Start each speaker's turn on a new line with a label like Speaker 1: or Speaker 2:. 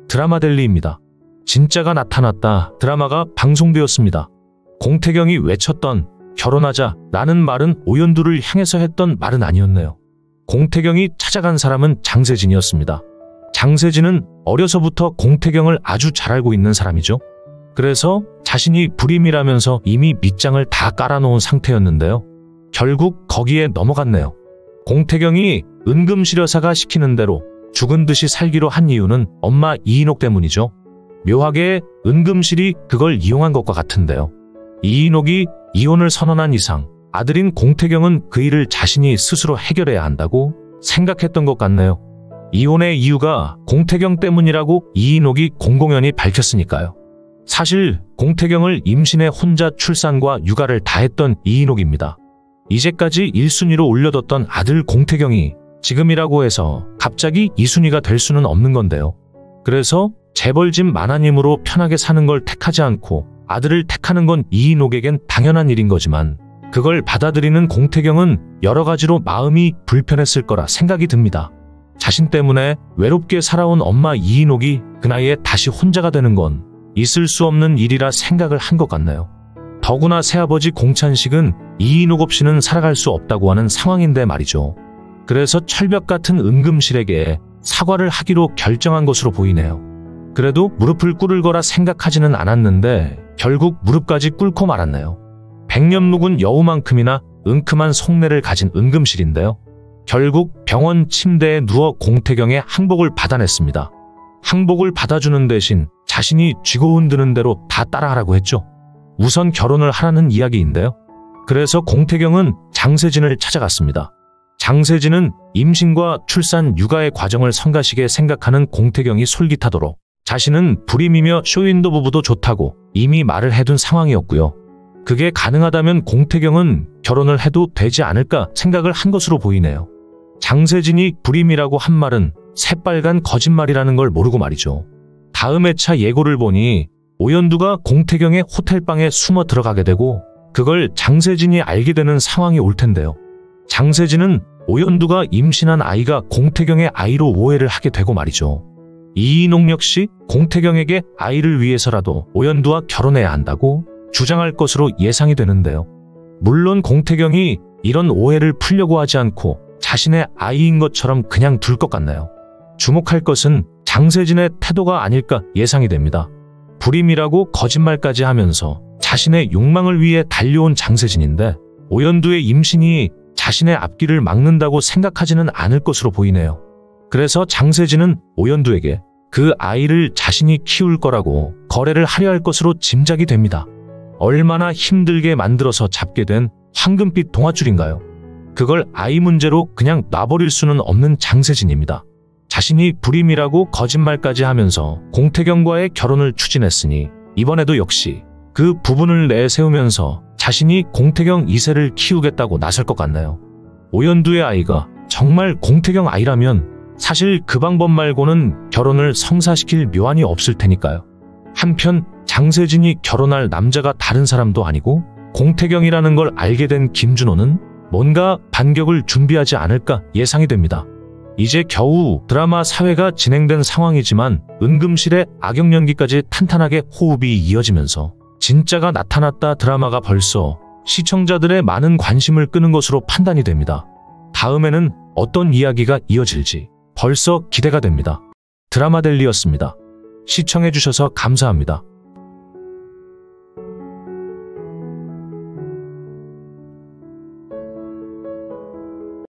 Speaker 1: 드라마델리입니다. 진짜가 나타났다 드라마가 방송되었습니다. 공태경이 외쳤던 결혼하자 라는 말은 오연두를 향해서 했던 말은 아니었네요. 공태경이 찾아간 사람은 장세진이었습니다. 장세진은 어려서부터 공태경을 아주 잘 알고 있는 사람이죠. 그래서 자신이 불임이라면서 이미 밑장을 다 깔아놓은 상태였는데요. 결국 거기에 넘어갔네요. 공태경이 은금실 여사가 시키는 대로 죽은 듯이 살기로 한 이유는 엄마 이인옥 때문이죠. 묘하게 은금실이 그걸 이용한 것과 같은데요. 이인옥이 이혼을 선언한 이상 아들인 공태경은 그 일을 자신이 스스로 해결해야 한다고 생각했던 것 같네요. 이혼의 이유가 공태경 때문이라고 이인옥이 공공연히 밝혔으니까요. 사실 공태경을 임신해 혼자 출산과 육아를 다 했던 이인옥입니다. 이제까지 1순위로 올려뒀던 아들 공태경이 지금이라고 해서 갑자기 2순위가 될 수는 없는 건데요. 그래서 재벌집 만화님으로 편하게 사는 걸 택하지 않고 아들을 택하는 건 이인옥에겐 당연한 일인 거지만 그걸 받아들이는 공태경은 여러 가지로 마음이 불편했을 거라 생각이 듭니다. 자신 때문에 외롭게 살아온 엄마 이인옥이 그 나이에 다시 혼자가 되는 건 있을 수 없는 일이라 생각을 한 것 같네요. 더구나 새아버지 공찬식은 이인옥 없이는 살아갈 수 없다고 하는 상황인데 말이죠. 그래서 철벽 같은 은금실에게 사과를 하기로 결정한 것으로 보이네요. 그래도 무릎을 꿇을 거라 생각하지는 않았는데 결국 무릎까지 꿇고 말았네요. 백년 묵은 여우만큼이나 은큼한 속내를 가진 은금실인데요. 결국 병원 침대에 누워 공태경의 항복을 받아냈습니다. 항복을 받아주는 대신 자신이 쥐고 흔드는 대로 다 따라하라고 했죠. 우선 결혼을 하라는 이야기인데요. 그래서 공태경은 장세진을 찾아갔습니다. 장세진은 임신과 출산, 육아의 과정을 성가시게 생각하는 공태경이 솔깃하도록 자신은 불임이며 쇼윈도 부부도 좋다고 이미 말을 해둔 상황이었고요. 그게 가능하다면 공태경은 결혼을 해도 되지 않을까 생각을 한 것으로 보이네요. 장세진이 불임이라고 한 말은 새빨간 거짓말이라는 걸 모르고 말이죠. 다음 회차 예고를 보니 오연두가 공태경의 호텔방에 숨어 들어가게 되고 그걸 장세진이 알게 되는 상황이 올 텐데요. 장세진은 오연두가 임신한 아이가 공태경의 아이로 오해를 하게 되고 말이죠. 이인옥 역시 공태경에게 아이를 위해서라도 오연두와 결혼해야 한다고 주장할 것으로 예상이 되는데요. 물론 공태경이 이런 오해를 풀려고 하지 않고 자신의 아이인 것처럼 그냥 둘 것 같나요? 주목할 것은 장세진의 태도가 아닐까 예상이 됩니다. 불임이라고 거짓말까지 하면서 자신의 욕망을 위해 달려온 장세진인데 오연두의 임신이 자신의 앞길을 막는다고 생각하지는 않을 것으로 보이네요. 그래서 장세진은 오연두에게 그 아이를 자신이 키울 거라고 거래를 하려 할 것으로 짐작이 됩니다. 얼마나 힘들게 만들어서 잡게 된 황금빛 동아줄인가요? 그걸 아이 문제로 그냥 놔버릴 수는 없는 장세진입니다. 자신이 불임이라고 거짓말까지 하면서 공태경과의 결혼을 추진했으니 이번에도 역시 그 부분을 내세우면서 자신이 공태경 2세를 키우겠다고 나설 것 같나요? 오연두의 아이가 정말 공태경 아이라면 사실 그 방법 말고는 결혼을 성사시킬 묘안이 없을 테니까요. 한편 장세진이 결혼할 남자가 다른 사람도 아니고 공태경이라는 걸 알게 된 김준호는 뭔가 반격을 준비하지 않을까 예상이 됩니다. 이제 겨우 드라마 사회가 진행된 상황이지만 은금실의 악역 연기까지 탄탄하게 호흡이 이어지면서 진짜가 나타났다 드라마가 벌써 시청자들의 많은 관심을 끄는 것으로 판단이 됩니다. 다음에는 어떤 이야기가 이어질지 벌써 기대가 됩니다. 드라마델리였습니다. 시청해주셔서 감사합니다.